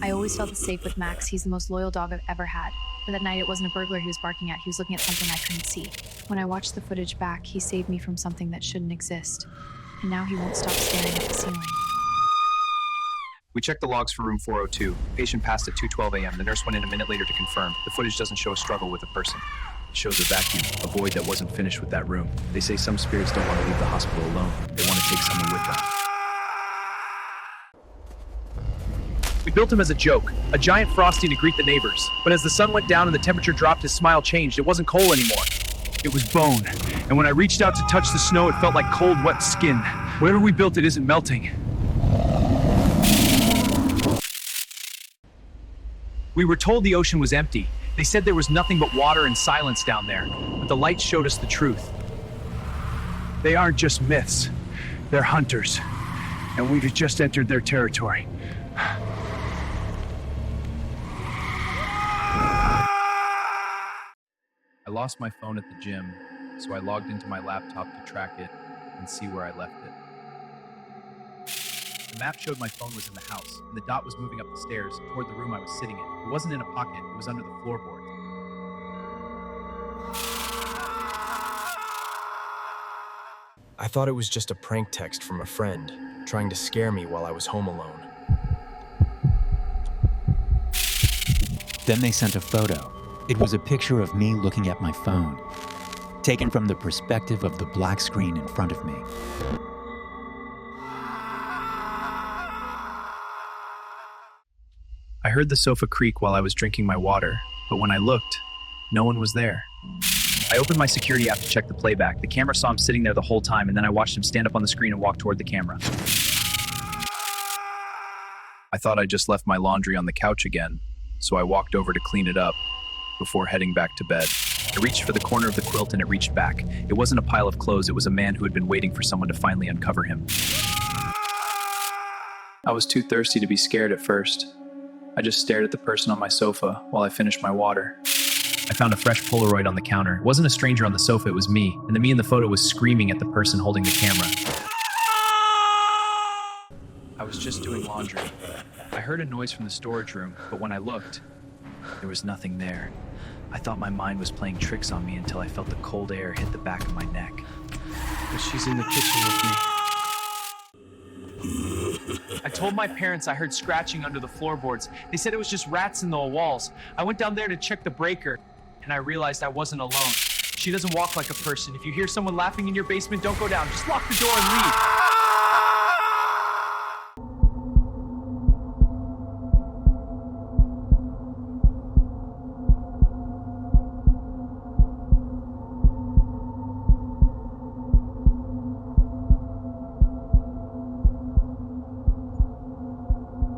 I always felt safe with Max. He's the most loyal dog I've ever had. But that night, it wasn't a burglar he was barking at. He was looking at something I couldn't see. When I watched the footage back, he saved me from something that shouldn't exist. And now he won't stop staring at the ceiling. We checked the logs for room 402. Patient passed at 2:12 a.m. The nurse went in a minute later to confirm. The footage doesn't show a struggle with a person. It shows a vacuum, a void that wasn't finished with that room. They say some spirits don't want to leave the hospital alone. They want to take someone with them. We built him as a joke, a giant frosty to greet the neighbors. But as the sun went down and the temperature dropped, his smile changed. It wasn't coal anymore. It was bone. And when I reached out to touch the snow, it felt like cold, wet skin. Whatever we built, it isn't melting. We were told the ocean was empty. They said there was nothing but water and silence down there. But the lights showed us the truth. They aren't just myths. They're hunters. And we've just entered their territory. I lost my phone at the gym, so I logged into my laptop to track it and see where I left it. The map showed my phone was in the house, and the dot was moving up the stairs toward the room I was sitting in. It wasn't in a pocket, it was under the floorboard. I thought it was just a prank text from a friend, trying to scare me while I was home alone. Then they sent a photo. It was a picture of me looking at my phone, taken from the perspective of the black screen in front of me. I heard the sofa creak while I was drinking my water, but when I looked, no one was there. I opened my security app to check the playback. The camera saw him sitting there the whole time, and then I watched him stand up on the screen and walk toward the camera. I thought I just left my laundry on the couch again, so I walked over to clean it up before heading back to bed. I reached for the corner of the quilt and it reached back. It wasn't a pile of clothes, it was a man who had been waiting for someone to finally uncover him. I was too thirsty to be scared at first. I just stared at the person on my sofa while I finished my water. I found a fresh Polaroid on the counter. It wasn't a stranger on the sofa, it was me. And the me in the photo was screaming at the person holding the camera. I was just doing laundry. I heard a noise from the storage room, but when I looked, there was nothing there. I thought my mind was playing tricks on me until I felt the cold air hit the back of my neck. But she's in the kitchen with me. I told my parents I heard scratching under the floorboards. They said it was just rats in the walls. I went down there to check the breaker, and I realized I wasn't alone. She doesn't walk like a person. If you hear someone laughing in your basement, don't go down. Just lock the door and leave.